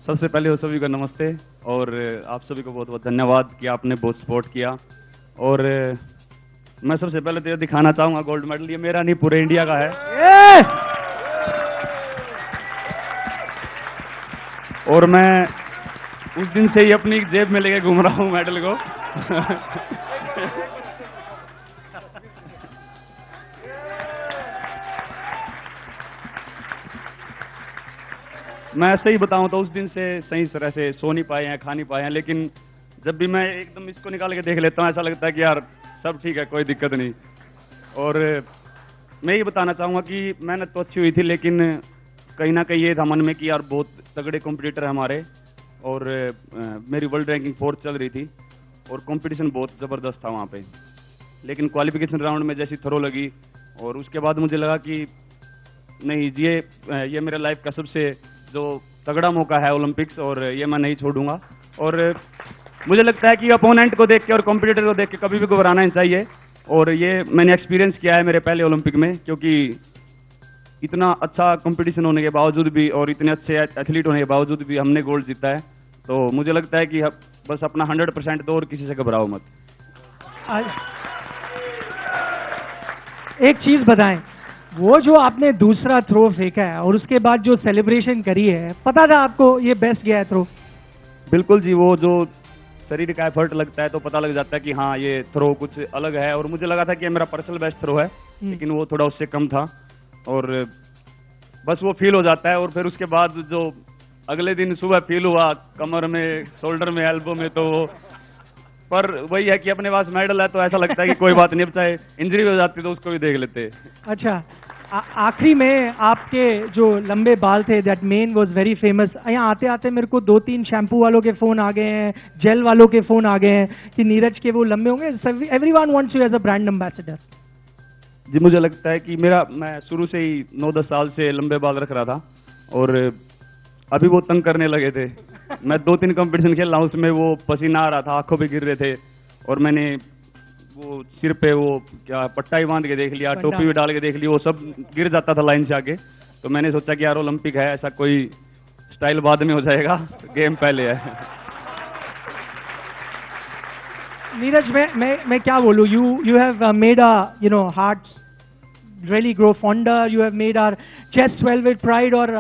सबसे पहले वो सभी को नमस्ते और आप सभी को बहुत बहुत धन्यवाद कि आपने बहुत सपोर्ट किया। और मैं सबसे पहले तो ये दिखाना चाहूंगा गोल्ड मेडल ये मेरा नहीं पूरे इंडिया का है। और मैं उस दिन से ही अपनी जेब में लेके घूम रहा हूँ मेडल को। मैं सही बताऊं तो उस दिन से सही तरह से सो नहीं पाए हैं, खा नहीं पाए हैं, लेकिन जब भी मैं एकदम इसको निकाल के देख लेता हूं ऐसा लगता है कि यार सब ठीक है, कोई दिक्कत नहीं। और मैं ये बताना चाहूँगा कि मेहनत तो अच्छी हुई थी, लेकिन कहीं ना कहीं ये था मन में कि यार बहुत तगड़े कॉम्पिटिटर है हमारे, और मेरी वर्ल्ड रैंकिंग 4th चल रही थी और कंपटीशन बहुत ज़बरदस्त था वहाँ पे। लेकिन क्वालिफिकेशन राउंड में जैसी थ्रो लगी और उसके बाद मुझे लगा कि नहीं, ये मेरे लाइफ का सबसे जो तगड़ा मौका है ओलंपिक्स, और ये मैं नहीं छोड़ूंगा। और मुझे लगता है कि अपोनेंट को देख के और कॉम्पिटिटर को देख के कभी भी घबराना नहीं चाहिए, और ये मैंने एक्सपीरियंस किया है मेरे पहले ओलंपिक में, क्योंकि इतना अच्छा कंपटीशन होने के बावजूद भी और इतने अच्छे एथलीट होने के बावजूद भी हमने गोल्ड जीता है। तो मुझे लगता है कि बस अपना 100% दो और किसी से घबराओ मत। एक चीज बताएं, वो जो आपने दूसरा थ्रो फेंका है और उसके बाद जो सेलिब्रेशन करी है, पता था आपको ये बेस्ट गया है थ्रो? बिल्कुल जी, वो जो शरीर का एफर्ट लगता है तो पता लग जाता है कि हाँ ये थ्रो कुछ अलग है, और मुझे लगा था कि मेरा पर्सनल बेस्ट थ्रो है, लेकिन वो थोड़ा उससे कम था, और बस वो फील हो जाता है। और फिर उसके बाद जो अगले दिन सुबह फील हुआ कमर में, शोल्डर में, एल्बो में, तो पर वही है कि अपने पास मेडल है तो ऐसा लगता है कि कोई बात नहीं, अब चाहे इंजरी हो जाती तो उसको भी देख लेते। अच्छा, आखिरी में आपके जो लंबे बाल थे, that main was very famous. यहाँ आते आते मेरे को 2-3 शैम्पू वालों के फोन आ गए हैं, जेल वालों के फोन आ गए हैं कि नीरज के वो लंबे होंगे। Everyone wants you as a brand ambassador. जी, मुझे लगता है कि मैं शुरू से ही 9-10 साल से लंबे बाल रख रहा था, और अभी वो तंग करने लगे थे। मैं 2-3 कंपटीशन खेल रहा हूँ, उसमें वो पसीना आ रहा था, आंखों पे गिर रहे थे, और मैंने वो सिर पे वो क्या पट्टा ही बांध के देख लिया, टोपी भी डाल के देख ली, वो सब गिर जाता था लाइन से आके। तो मैंने सोचा कि यार ओलंपिक है, ऐसा कोई स्टाइल बाद में हो जाएगा, गेम पहले है। नीरज, मैं क्या बोलूँ, you have made a heart really grow fonder. You have made our chest swell with pride, और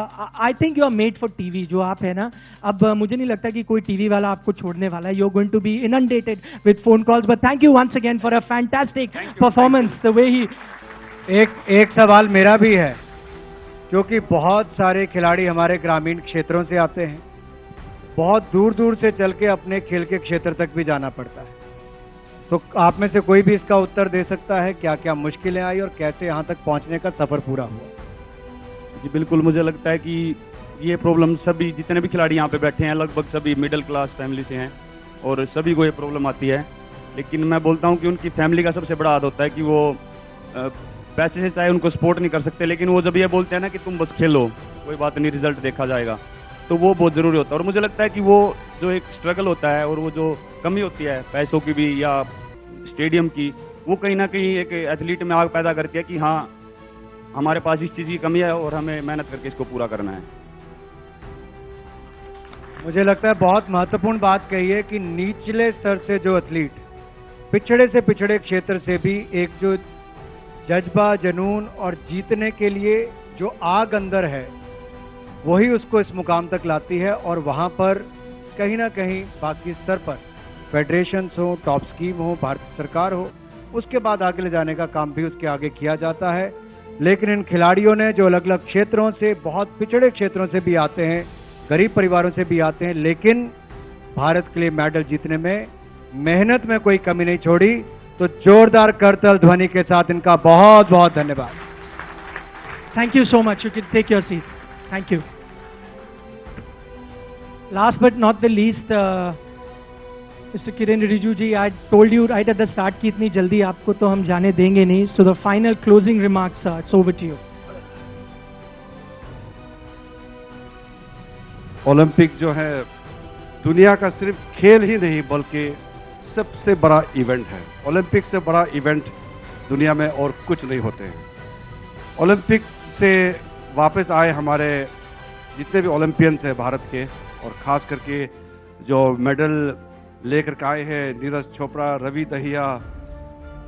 I think you are made for TV. जो आप है ना, अब मुझे नहीं लगता कि कोई टीवी वाला आपको छोड़ने वाला है. You're going to be inundated with phone calls. But thank you once again for a fantastic performance. The way he एक सवाल मेरा भी है, क्योंकि बहुत सारे खिलाड़ी हमारे ग्रामीण क्षेत्रों से आते हैं, बहुत दूर दूर से चल के अपने खेल के क्षेत्र तक भी जाना पड़ता है, तो आप में से कोई भी इसका उत्तर दे सकता है, क्या क्या मुश्किलें आई और कैसे यहाँ तक पहुँचने का सफर पूरा हुआ? जी बिल्कुल, मुझे लगता है कि ये प्रॉब्लम सभी जितने भी खिलाड़ी यहाँ पे बैठे हैं लगभग सभी मिडिल क्लास फैमिली से हैं, और सभी को ये प्रॉब्लम आती है। लेकिन मैं बोलता हूँ कि उनकी फैमिली का सबसे बड़ा हाथ होता है कि वो पैसे से चाहे उनको सपोर्ट नहीं कर सकते, लेकिन वो जब ये बोलते हैं ना कि तुम बस खेलो, कोई बात नहीं, रिजल्ट देखा जाएगा, तो वो बहुत ज़रूरी होता है। और मुझे लगता है कि वो जो एक स्ट्रगल होता है और वो जो कमी होती है पैसों की भी या स्टेडियम की, वो कहीं ना कहीं एक एथलीट में आग पैदा करती है कि हाँ हमारे पास इस चीज़ की कमी है और हमें मेहनत करके इसको पूरा करना है। मुझे लगता है बहुत महत्वपूर्ण बात कही है कि निचले स्तर से जो एथलीट, पिछड़े से पिछड़े क्षेत्र से भी एक जो जज्बा, जुनून और जीतने के लिए जो आग अंदर है, वही उसको इस मुकाम तक लाती है। और वहाँ पर कहीं ना कहीं बाकी स्तर पर फेडरेशन हो, टॉप स्कीम हो, भारत सरकार हो, उसके बाद आगे ले जाने का काम भी उसके आगे किया जाता है। लेकिन इन खिलाड़ियों ने जो अलग अलग क्षेत्रों से, बहुत पिछड़े क्षेत्रों से भी आते हैं, गरीब परिवारों से भी आते हैं, लेकिन भारत के लिए मेडल जीतने में मेहनत में कोई कमी नहीं छोड़ी। तो जोरदार करताल ध्वनि के साथ इनका बहुत बहुत धन्यवाद। Thank you so much. You can take your seat. Thank you. Last but not the least, Mr. Kiren Rijiju ji, I told you right at the start कि इतनी जल्दी आपको तो हम जाने देंगे नहीं. So the final closing remarks, it's over to you. Olympic जो है दुनिया का सिर्फ खेल ही नहीं बल्कि सबसे बड़ा इवेंट है। ओलंपिक से बड़ा इवेंट दुनिया में और कुछ नहीं होते हैं। ओलंपिक से वापस आए हमारे जितने भी ओलंपियंस हैं भारत के, और ख़ास करके जो मेडल लेकर के आए हैं नीरज चोपड़ा, रवि दहिया,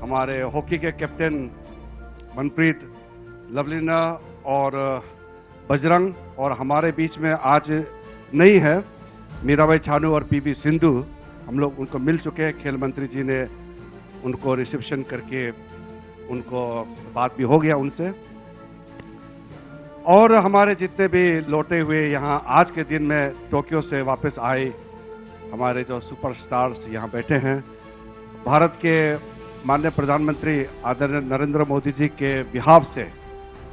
हमारे हॉकी के कैप्टन मनप्रीत, लवलीना और बजरंग, और हमारे बीच में आज नहीं है मीराबाई चानू और पीवी सिंधु। हम लोग उनको मिल चुके हैं, खेल मंत्री जी ने उनको रिसेप्शन करके उनको बात भी हो गया उनसे। और हमारे जितने भी लौटे हुए यहाँ आज के दिन में टोक्यो से वापस आए हमारे जो सुपरस्टार्स यहाँ बैठे हैं, भारत के माननीय प्रधानमंत्री आदरणीय नरेंद्र मोदी जी के बिहाफ से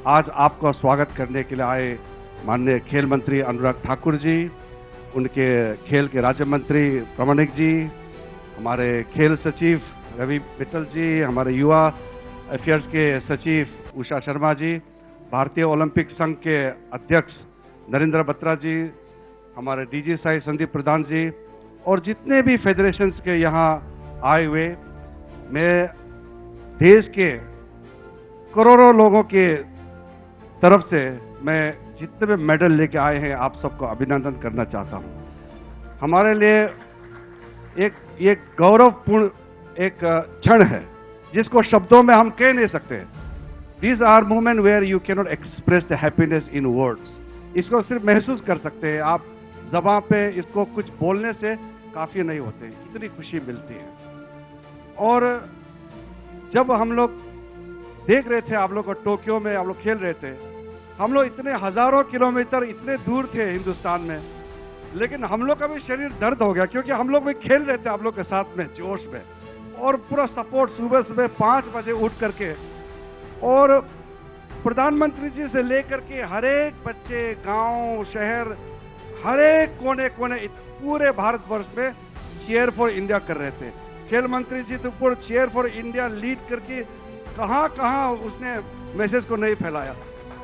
आज आपका स्वागत करने के लिए आए माननीय खेल मंत्री अनुराग ठाकुर जी, उनके खेल के राज्य मंत्री प्रमाणिक जी, हमारे खेल सचिव रवि मित्तल जी, हमारे युवा अफेयर्स के सचिव उषा शर्मा जी, भारतीय ओलंपिक संघ के अध्यक्ष नरेंद्र बत्रा जी, हमारे डीजी साई संदीप प्रधान जी, और जितने भी फेडरेशंस के यहाँ आए हुए, मैं देश के करोड़ों लोगों के तरफ से मैं जितने भी मेडल लेके आए हैं आप सबको अभिनंदन करना चाहता हूँ। हमारे लिए एक गौरवपूर्ण एक क्षण है जिसको शब्दों में हम कह नहीं सकते। These are moments where you cannot express the happiness in words. इसको सिर्फ महसूस कर सकते हैं आप, ज़बान पे इसको कुछ बोलने से काफ़ी नहीं होते, इतनी खुशी मिलती है। और जब हम लोग देख रहे थे आप लोग को टोक्यो में आप लोग खेल रहे थे, हम लोग इतने हजारों किलोमीटर इतने दूर थे हिंदुस्तान में, लेकिन हम लोग का भी शरीर दर्द हो गया क्योंकि हम लोग भी खेल रहे थे आप लोग के साथ में जोश में, और पूरा सपोर्ट सुबह सुबह 5 बजे उठ करके, और प्रधानमंत्री जी से लेकर के हर एक बच्चे, गांव, शहर, हर एक कोने कोने पूरे भारतवर्ष में चीयर फॉर इंडिया कर रहे थे। खेल मंत्री जी तो पूरा चीयर फॉर इंडिया लीड करके कहां कहां उसने मैसेज को नहीं फैलाया।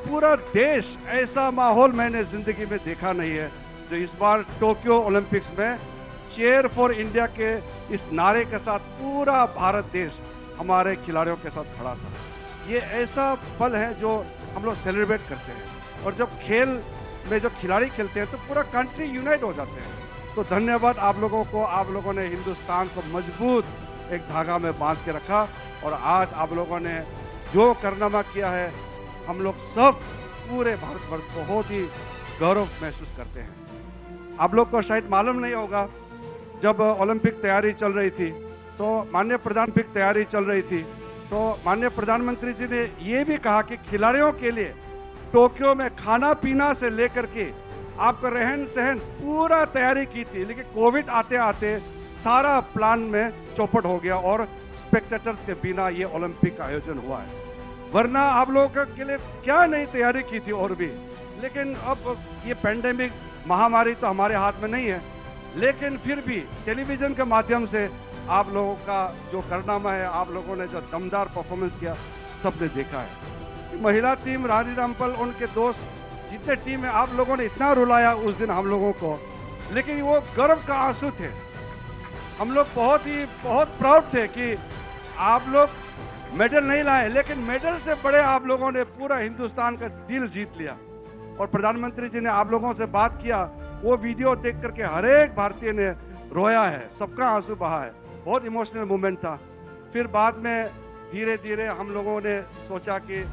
पूरा देश, ऐसा माहौल मैंने जिंदगी में देखा नहीं है जो इस बार टोक्यो ओलंपिक्स में चीयर फॉर इंडिया के इस नारे के साथ पूरा भारत देश हमारे खिलाड़ियों के साथ खड़ा था। ये ऐसा पल है जो हम लोग सेलिब्रेट करते हैं, और जब खेल में जो खिलाड़ी खेलते हैं तो पूरा कंट्री यूनाइट हो जाते हैं। तो धन्यवाद आप लोगों को, आप लोगों ने हिंदुस्तान को मजबूत एक धागा में बांध के रखा, और आज आप लोगों ने जो कारनामा किया है, हम लोग सब पूरे भारतवर्ष बहुत ही गौरव महसूस करते हैं। आप लोग को शायद मालूम नहीं होगा, जब ओलंपिक तैयारी चल रही थी तो माननीय प्रधानमंत्री जी ने ये भी कहा कि खिलाड़ियों के लिए टोक्यो में खाना पीना से लेकर के आपका रहन सहन पूरा तैयारी की थी, लेकिन कोविड आते आते सारा प्लान में चौपट हो गया और स्पेक्टेटर्स के बिना ये ओलंपिक का आयोजन हुआ है। वरना आप लोगों के लिए क्या नहीं तैयारी की थी और भी, लेकिन अब ये पैंडेमिक महामारी तो हमारे हाथ में नहीं है, लेकिन फिर भी टेलीविजन के माध्यम से आप लोगों का जो कारनामा है, आप लोगों ने जो दमदार परफॉर्मेंस किया, सबने देखा है। महिला टीम रानी रामपाल, उनके दोस्त, जितने टीम है, आप लोगों ने इतना रुलाया उस दिन हम लोगों को, लेकिन वो गर्व का आंसू थे। हम लोग बहुत प्राउड थे कि आप लोग मेडल नहीं लाए, लेकिन मेडल से बड़े आप लोगों ने पूरा हिंदुस्तान का दिल जीत लिया। और प्रधानमंत्री जी ने आप लोगों से बात किया, वो वीडियो देख करके हर एक भारतीय ने रोया है, सबका आंसू बहा है, बहुत इमोशनल मोमेंट था। फिर बाद में धीरे धीरे हम लोगों ने सोचा कि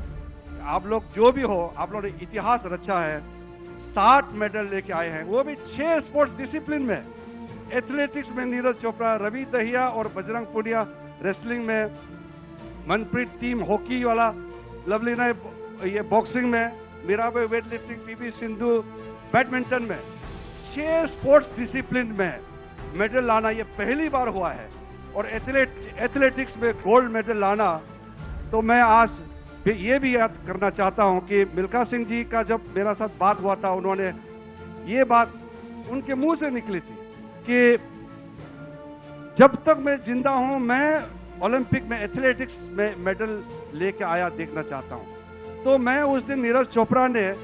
आप लोग जो भी हो, आप लोगों ने इतिहास रचा है। 60 मेडल लेके आए हैं, वो भी 6 स्पोर्ट्स डिसिप्लिन में। एथलेटिक्स में नीरज चोपड़ा, रवि दहिया और बजरंग पुनिया, रेसलिंग में मनप्रीत टीम, हॉकी वाला लवलीना, ये बॉक्सिंग में Mirabai, weight lifting, PV Sindhu, badminton में 6 स्पोर्ट्स डिसिप्लिन में मेडल लाना ये पहली बार हुआ है। और एथलेटिक्स में गोल्ड मेडल लाना, तो मैं आज ये भी याद करना चाहता हूं कि मिल्खा सिंह जी का जब मेरा साथ बात हुआ था, उन्होंने ये बात उनके मुंह से निकली थी कि जब तक मैं जिंदा हूं, मैं ओलंपिक में एथलेटिक्स में मेडल लेके आया देखना चाहता हूं। तो मैं उस दिन नीरज चोपड़ा ने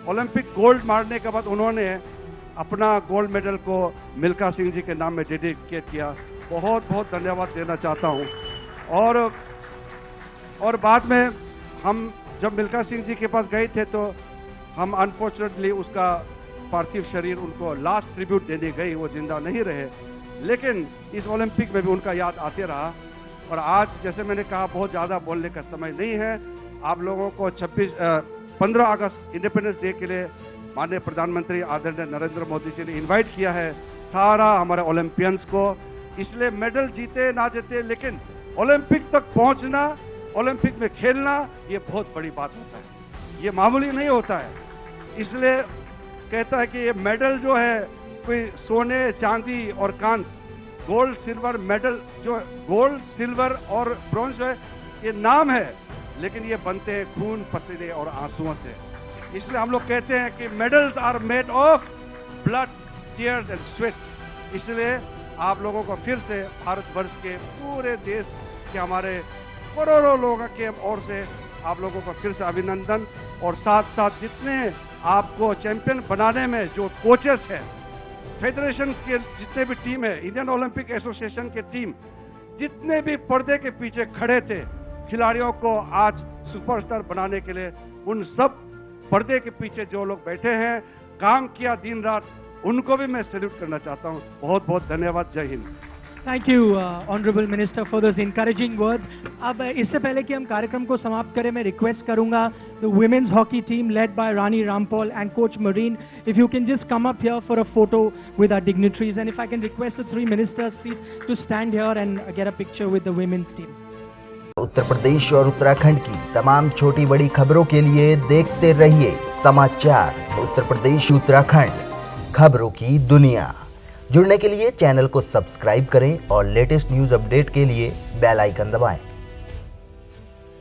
ओलंपिक गोल्ड मारने के बाद उन्होंने अपना गोल्ड मेडल को मिल्खा सिंह जी के नाम में डेडिकेट किया। बहुत बहुत धन्यवाद देना चाहता हूं। और बाद में हम जब मिल्खा सिंह जी के पास गए थे तो हम अनफॉर्चुनेटली उसका पार्थिव शरीर उनको लास्ट ट्रिब्यूट देने गई, वो जिंदा नहीं रहे, लेकिन इस ओलंपिक में भी उनका याद आते रहा। और आज जैसे मैंने कहा, बहुत ज़्यादा बोलने का समय नहीं है। आप लोगों को 15 अगस्त इंडिपेंडेंस डे के लिए माननीय प्रधानमंत्री आदरणीय नरेंद्र मोदी जी ने इनवाइट किया है सारा हमारे ओलंपियंस को। इसलिए मेडल जीते ना जीते, लेकिन ओलंपिक तक पहुंचना, ओलंपिक में खेलना, ये बहुत बड़ी बात होता है, ये मामूली नहीं होता है। इसलिए कहता है कि ये मेडल जो है कोई सोने चांदी और कांस, गोल्ड सिल्वर मेडल, जो गोल्ड सिल्वर और ब्रॉन्ज है, ये नाम है, लेकिन ये बनते हैं खून पसीने और आंसुओं से। इसलिए हम लोग कहते हैं कि medals are made of blood, tears and sweat. इसलिए आप लोगों को फिर से भारतवर्ष के पूरे देश के हमारे करोड़ों लोगों के ओर से आप लोगों को फिर से अभिनंदन, और साथ साथ जितने आपको चैंपियन बनाने में जो कोचेस हैं, फेडरेशन के जितने भी टीम है, इंडियन ओलंपिक एसोसिएशन के टीम, जितने भी पर्दे के पीछे खड़े थे खिलाड़ियों को आज सुपरस्टार बनाने के लिए, उन सब पर्दे के पीछे जो लोग बैठे हैं, काम किया दिन रात, उनको भी मैं सैल्यूट करना चाहता हूँ। बहुत बहुत धन्यवाद। जय Hind. Thank you honourable minister for this encouraging words. अब इससे पहले कि हम कार्यक्रम को समाप्त करें, मैं रिक्वेस्ट करूंगा the women's hockey team led by Rani Rampal and coach Marijne, if you can just come up here for a photo with our dignitaries, and if I can request the 3 ministers please to stand here and get a picture with the women's team. Uttar Pradesh और उत्तराखंड की तमाम छोटी बड़ी खबरों के लिए देखते रहिए समाचार उत्तर प्रदेश उत्तराखंड, खबरों की दुनिया। जुड़ने के लिए चैनल को सब्सक्राइब करें और लेटेस्ट न्यूज़ अपडेट के लिए बेल आइकन दबाएं।